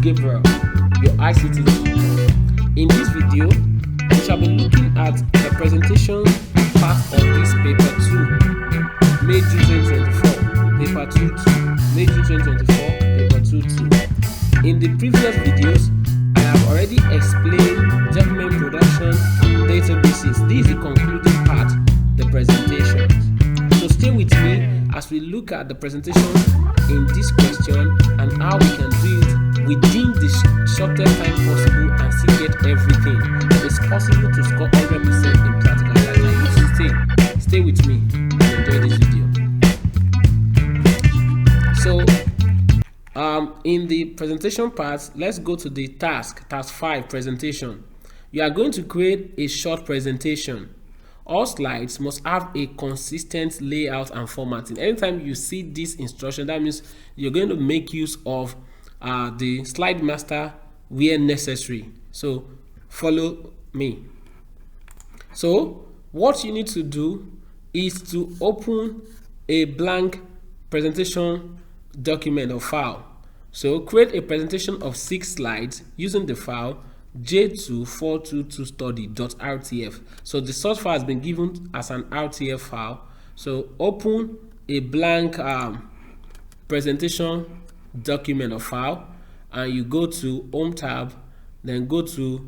Gabriel, your ICT tutor. In this video, we shall be looking at the presentation part of this paper 2, May 2024, paper 2-2, May 2024, paper 2-2. In the previous videos, I have already explained document production and databases. This is the concluding part, the presentation. So stay with me as we look at the presentation in this question and how we can do it within the shortest time possible and still get everything. It's possible to score 100% in practical life. You stay with me and enjoy this video. So in the presentation part, let's go to the task 5, presentation. You are going to create a short presentation. All slides must have a consistent layout and formatting. Anytime you see this instruction, that means you're going to make use of the slide master where necessary. So follow me. So what you need to do is to open a blank presentation document or file. So create a presentation of 6 slides using the file j2422study.rtf. So the source file has been given as an RTF file. So open a blank presentation document or file, and you go to Home tab, then go to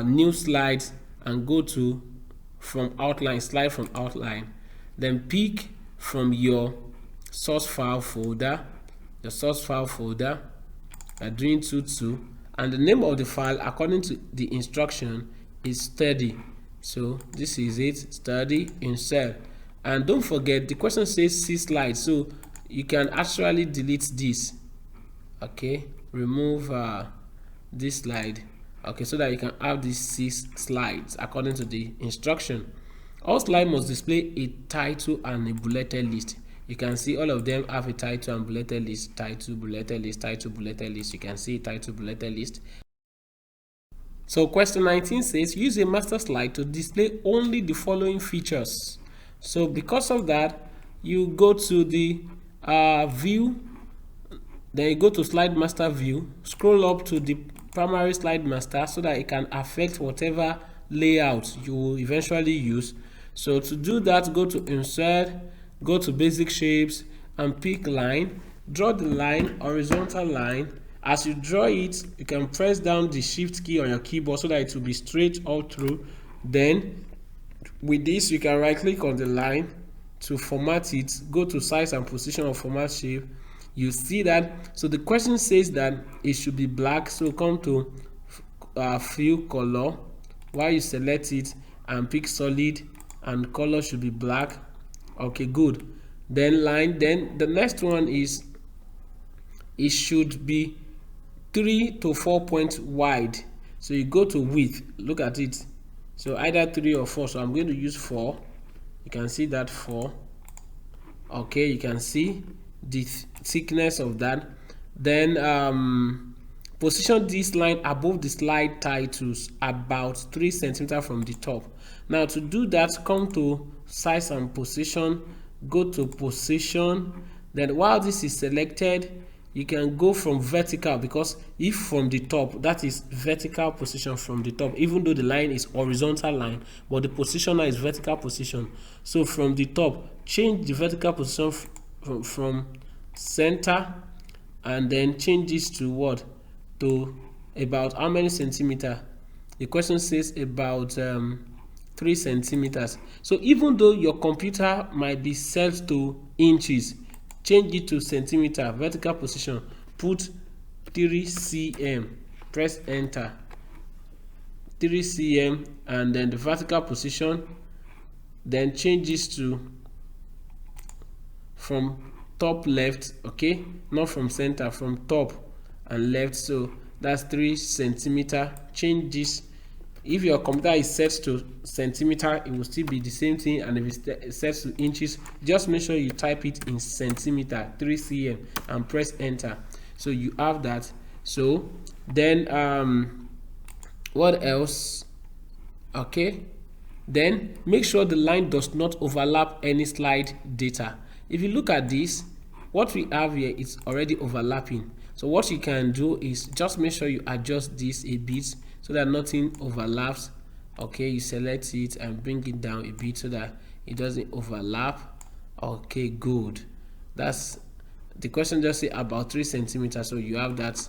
New Slides, and go to from Outline, Slide from Outline. Then pick from your source file folder, the source file folder. Doing 2-2. And the name of the file according to the instruction is study. So this is it, study, insert. And don't forget, the question says 6 slides, so you can actually delete this. Okay, remove this slide. Okay, so that you can have these 6 slides according to the instruction. All slides must display a title and a bulleted list. You can see all of them have a title and bulleted list, title, bulleted list, title, bulleted list. You can see title, bulleted list. So question 19 says, use a master slide to display only the following features. So because of that, you go to the view, then you go to slide master view, scroll up to the primary slide master so that it can affect whatever layout you will eventually use. So to do that, go to insert, go to basic shapes and pick line. Draw the line, horizontal line. As you draw it, you can press down the shift key on your keyboard so that it will be straight all through. Then with this, you can right click on the line to format it. Go to size and position of format shape. You see that. So the question says that it should be black, so come to fill color. While you select it and pick solid, and color should be black. Okay, good. Then line. Then the next one is it should be 3 to 4 points wide. So you go to width, look at it. So either 3 or 4. So I'm going to use 4. You can see that 4. Okay, you can see the thickness of that. Then position this line above the slide titles about 3 centimeters from the top. Now to do that, come to size and position, go to position. Then while this is selected, you can go from vertical, because if from the top, that is vertical position from the top, even though the line is horizontal line, but the positioner is vertical position. So from the top, change the vertical position from center, and then change this to what? To about how many centimeters? The question says about 3 centimeters. So even though your computer might be set to inches, change it to centimeter. Vertical position, put 3 cm, press enter. 3 cm, and then the vertical position, then change this to from top left. Okay, not from center, from top and left. So that's 3 centimeters. Change this. If your computer is set to centimeter, it will still be the same thing, and if it's set to inches, just make sure you type it in centimeter, 3 cm, and press enter. So you have that. So then what else? Okay, then make sure the line does not overlap any slide data. If you look at this, what we have here is already overlapping. So what you can do is just make sure you adjust this a bit so that nothing overlaps. Okay, you select it and bring it down a bit so that it doesn't overlap. Okay, good. That's the question, just say about 3 centimeters, so you have that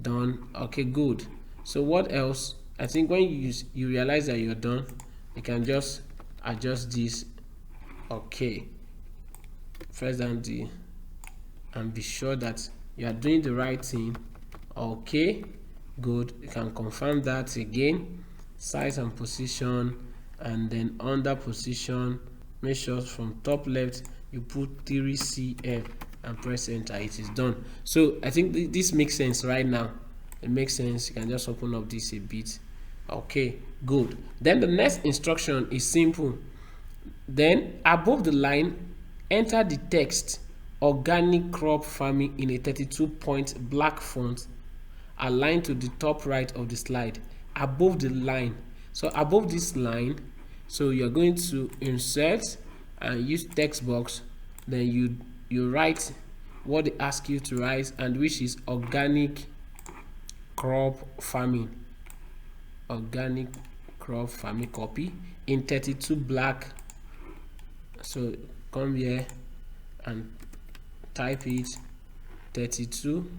done. Okay, good. So what else? I think when you realize that you're done, you can just adjust this. Okay, press down D and be sure that you are doing the right thing. Okay, good. You can confirm that again. Size and position, and then under position, make sure from top left you put 3 cm and press enter. It is done. So I think this makes sense right now. It makes sense. You can just open up this a bit. Okay, good. Then the next instruction is simple. Then above the line, enter the text organic crop farming in a 32-point black font aligned to the top right of the slide. Above the line, so above this line, so you're going to insert and use text box, then you write what they ask you to write, and which is organic crop farming. Organic crop farming, copy in 32 black. So come here and type it, 32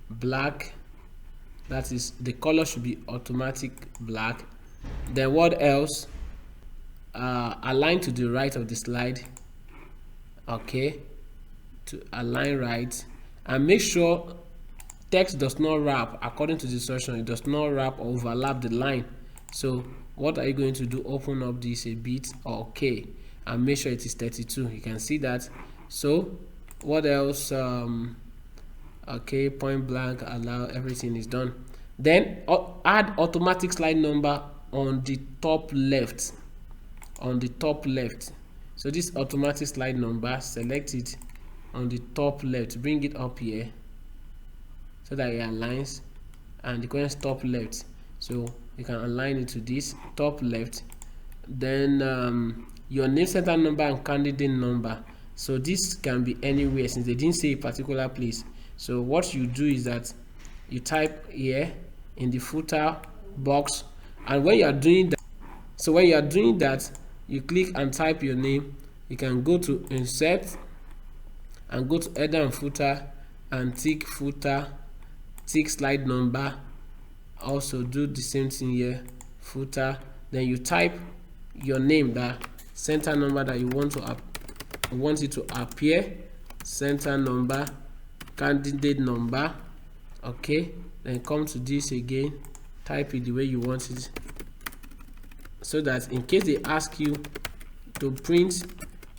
black. That is, the color should be automatic black. Then what else? Align to the right of the slide. Okay, to align right, and make sure text does not wrap according to the instruction. It does not wrap or overlap the line. So what are you going to do? Open up this a bit. Okay, and make sure it is 32. You can see that. So what else? Okay, point blank, allow, everything is done. Then add automatic slide number on the top left. On the top left, so this automatic slide number, select it on the top left, bring it up here so that it aligns, and the question is top left, so you can align it to this top left. Then your name, center number, and candidate number. So this can be anywhere since they didn't say a particular place. So what you do is that you type here in the footer box, and when you are doing that, you click and type your name. You can go to insert and go to header and footer and tick footer, tick slide number. Also do the same thing here, footer. Then you type your name, the center number that you want it to appear, center number, candidate number. Okay, then come to this again, type it the way you want it, so that in case they ask you to print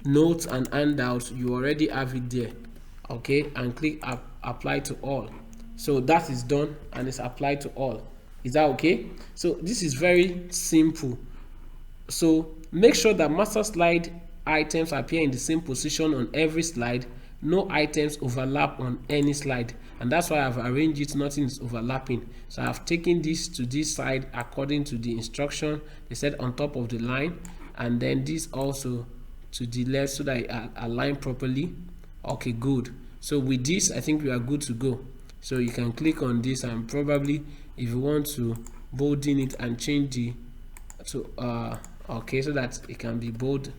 notes and handouts, you already have it there. Okay, and click apply to all. So that is done and it's applied to all. Is that okay? So this is very simple. So make sure that master slide items appear in the same position on every slide. No items overlap on any slide, and that's why I've arranged it, nothing is overlapping. So I've taken this to this side according to the instruction they said on top of the line, and then this also to the left so that it align properly. Okay, good. So with this, I think we are good to go. So you can click on this, and probably if you want to bolden it and change the to okay, so that it can be bold.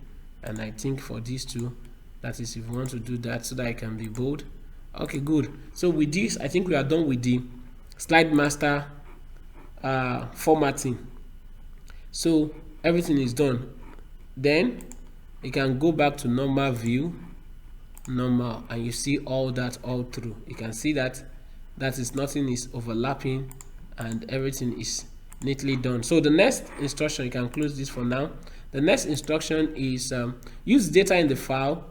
And I think for these two, that is, if you want to do that so that it can be bold. Okay, good. So with this, I think we are done with the slide master formatting. So everything is done. Then you can go back to normal view, normal, and you see all that all through. You can see that is nothing is overlapping and everything is neatly done. So the next instruction, you can close this for now. The next instruction is use data in the file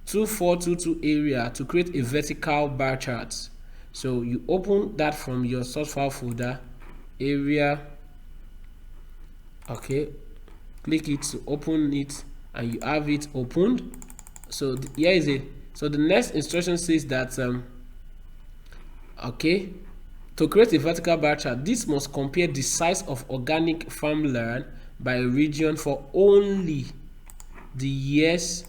2422 area to create a vertical bar chart. So you open that from your source file folder, area. Okay, click it to open it, and you have it opened. So here is it. So the next instruction says that okay, to create a vertical bar chart, this must compare the size of organic farmland by region for only the years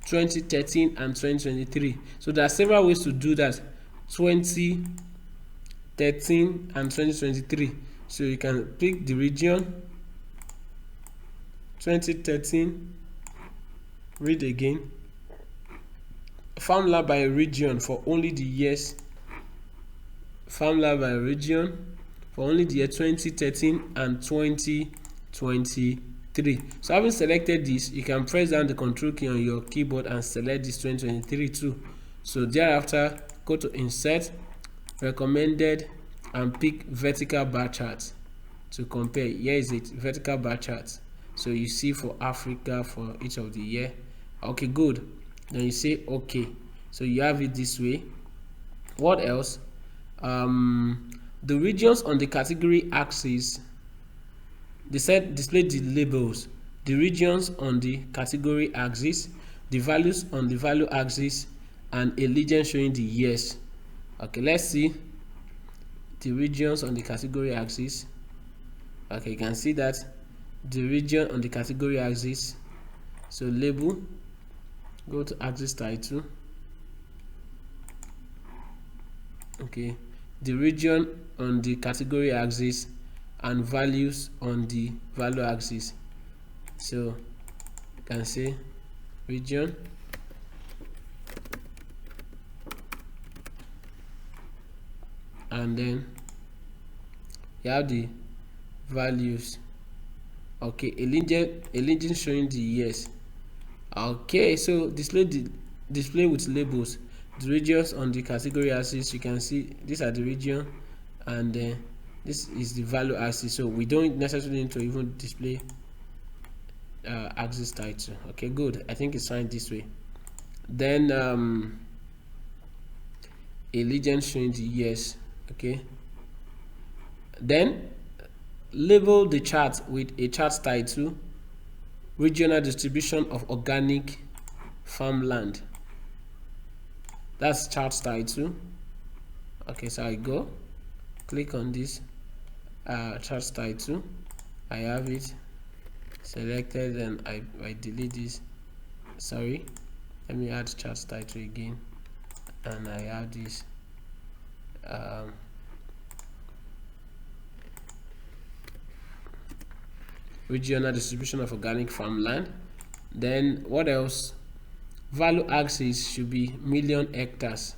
2013 and 2023. So there are several ways to do that. 2013 and 2023. So you can pick the region. 2013, read again. Formula by region for only the years. Formula by region for only the year 2013 and 2023. So having selected this, you can press down the control key on your keyboard and select this 2023 too. So thereafter, go to insert, recommended, and pick vertical bar chart to compare. Here is it, vertical bar chart. So you see for Africa for each of the year. Okay, good. Then you say okay. So you have it this way. What else? The regions on the category axis, they said display the labels. The regions on the category axis, the values on the value axis, and a legend showing the years. Okay, let's see the regions on the category axis. Okay, you can see that the region on the category axis. So label, go to axis title. Okay, the region on the category axis and values on the value axis. So you can say region, and then you have the values. Okay, a legend showing the years. Okay, so display with labels. The regions on the category axis, you can see these are the region, and this is the value axis. So we don't necessarily need to even display axis title. Okay, good. I think it's fine this way. Then a legend showing the years. Okay, then label the chart with a chart title, regional distribution of organic farmland. That's chart title. Okay, so I go click on this chart title. I have it selected, and I delete this. Sorry, let me add chart title again, and I have this regional distribution of organic farmland. Then what else? Value axis should be million hectares.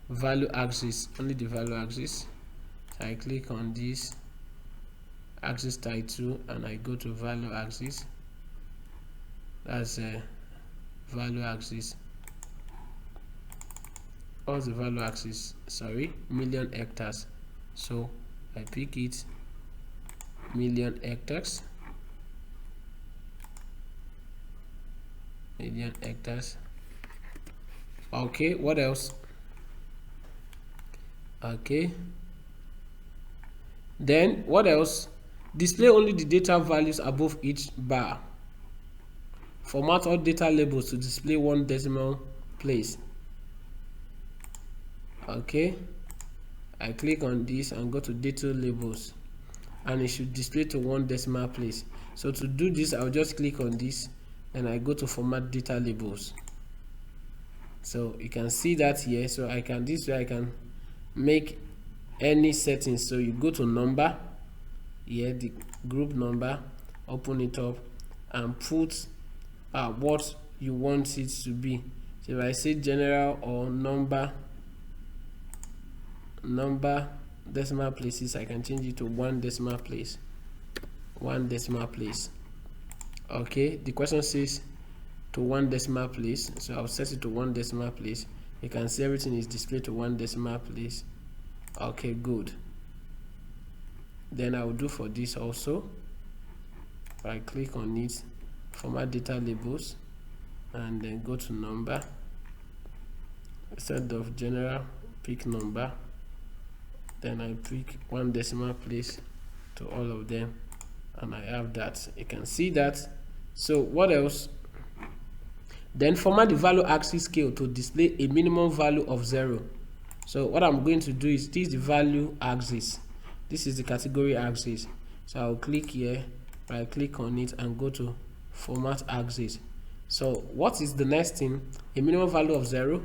Value axis, only the value axis. So I click on this axis title and I go to value axis. That's a value axis. What's the value axis? Sorry, million hectares. So I pick it, million hectares. Million hectares. Okay, what else? Okay, then what else? Display only the data values above each bar. Format all data labels to display one decimal place. Okay, I click on this and go to data labels, and it should display to one decimal place. So to do this, I'll just click on this and I go to format data labels. So you can see that here. So I can, this way I can make any settings. So you go to number here, the group number, open it up and put what you want it to be. So if I say general or number decimal places, I can change it to one decimal place. Okay, the question says to one decimal place, so I'll set it to one decimal place. You can see everything is displayed to one decimal place. Okay, good. Then I will do for this also. I click on it, format data labels, and then go to number. Instead of general, pick number. Then I pick one decimal place to all of them, and I have that. You can see that. So what else? Then format the value axis scale to display a minimum value of 0. So what I'm going to do is, this is the value axis, this is the category axis. So I'll click here, right click on it and go to format axis. So what is the next thing? A minimum value of 0.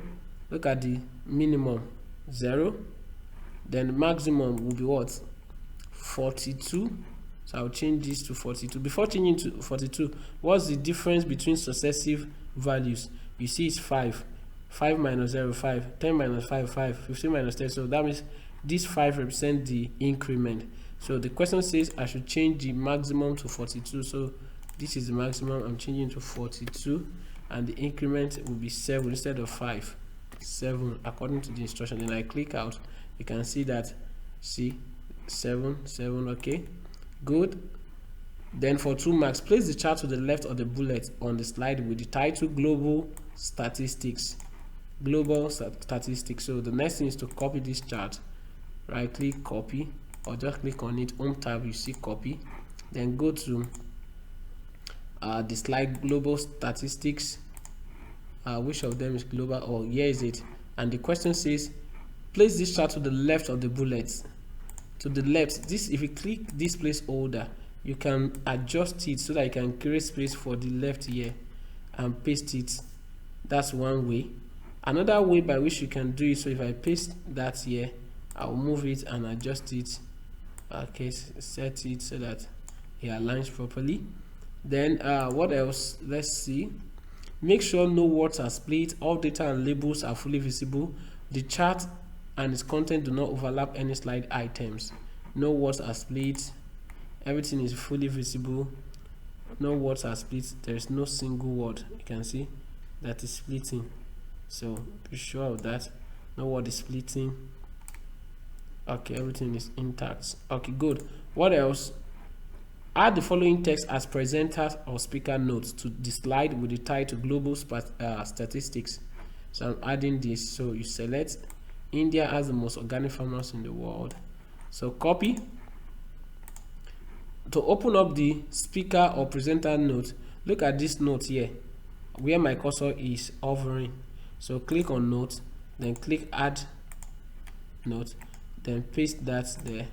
Look at the minimum, 0. Then the maximum will be what? 42. So I'll change this to 42. Before changing to 42, what's the difference between successive values? You see it's 5. 5 minus 0, 5. 10 minus 5, 5. 15 minus 10. So that means this 5 represents the increment. So the question says I should change the maximum to 42. So this is the maximum. I'm changing to 42. And the increment will be 7 instead of 5. 7 according to the instruction. Then I click out. You can see that, see, 7, 7, okay, good. Then for 2 marks, place the chart to the left of the bullet on the slide with the title Global Statistics. Global Statistics. So the next thing is to copy this chart. Right click, copy, or just click on it, home tab, you see copy. Then go to the slide Global Statistics. Which of them is global? Oh, here is it. And the question says place this chart to the left of the bullets. To the left. This, if you click this placeholder, you can adjust it so that you can create space for the left here and paste it. That's one way. Another way by which you can do it, so if I paste that here, I'll move it and adjust it. Okay, set it so that it aligns properly. Then what else? Let's see. Make sure no words are split, all data and labels are fully visible, the chart and its content do not overlap any slide items. No words are split, everything is fully visible, no words are split, there is no single word you can see that is splitting. So be sure of that, no word is splitting. Okay, everything is intact. Okay, good. What else? Add the following text as presenter or speaker notes to the slide with the title Global Statistics. So I'm adding this. So you select India has the most organic farmers in the world. So copy. To open up the speaker or presenter note, look at this note here where my cursor is hovering. So click on note, then click add note, then paste that there.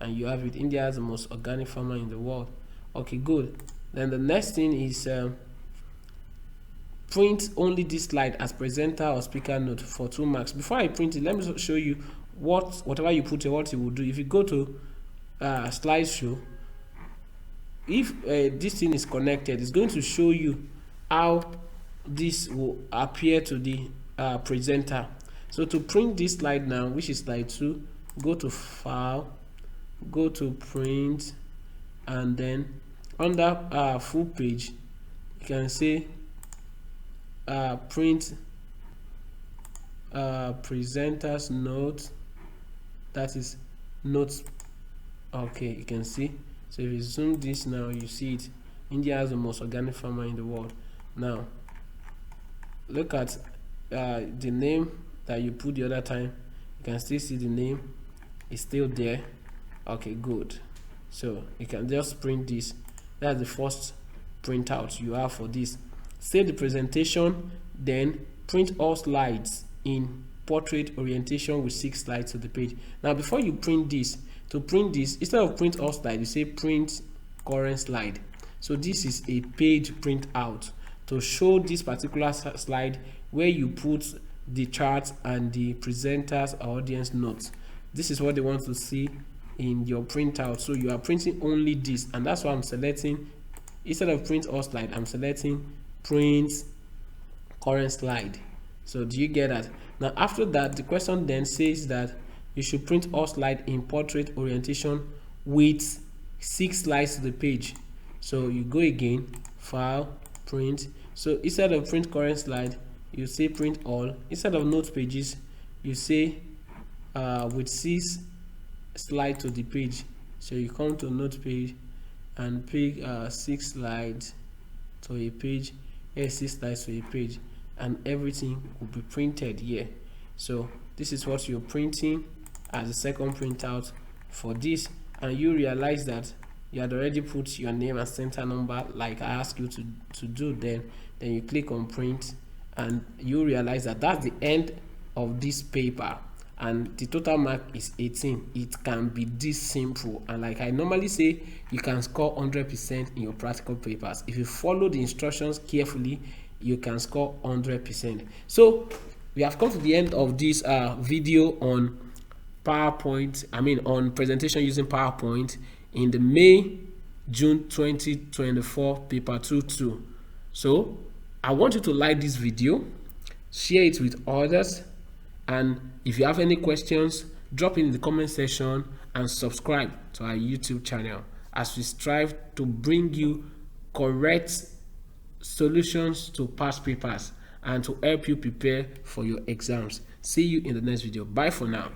And you have it. India has the most organic farmer in the world. Okay, good. Then the next thing is print only this slide as presenter or speaker note for 2 marks. Before I print it, let me show you whatever you put here, what it will do. If you go to slideshow, if this thing is connected, it's going to show you how this will appear to the presenter. So to print this slide now, which is slide 2, go to File, go to Print, and then under full page you can say print presenters note, that is notes. Okay, you can see. So if you zoom this now, you see it. India has the most organic farmer in the world. Now look at the name that you put the other time. You can still see the name is still there. Okay, good. So you can just print this. That's the first printout you have for this. Save the presentation, then print all slides in portrait orientation with 6 slides to the page. Now before you print this, to print this, instead of print all slides, you say print current slide. So this is a page printout to show this particular slide where you put the chart and the presenters or audience notes. This is what they want to see in your printout. So you are printing only this, and that's why I'm selecting, instead of print all slide, I'm selecting print current slide. So do you get that? Now after that, the question then says that you should print all slide in portrait orientation with 6 slides to the page. So you go again, File, Print. So instead of print current slide, you say print all. Instead of note pages, you say with 6 slide to the page. So you come to note page and pick 6 slides to a page, 6 slides to a page, and everything will be printed here. So this is what you're printing as a second printout for this, and you realize that you had already put your name and center number like I asked you to do. Then you click on print, and you realize that that's the end of this paper, and the total mark is 18. It can be this simple, and like I normally say, you can score 100% in your practical papers if you follow the instructions carefully. you can score 100%. So we have come to the end of this video on PowerPoint, on presentation using PowerPoint in the May-June 2024 paper 2-2. So I want you to like this video, share it with others, and if you have any questions, drop in the comment section and subscribe to our YouTube channel as we strive to bring you correct solutions to past papers and to help you prepare for your exams. See you in the next video. Bye for now.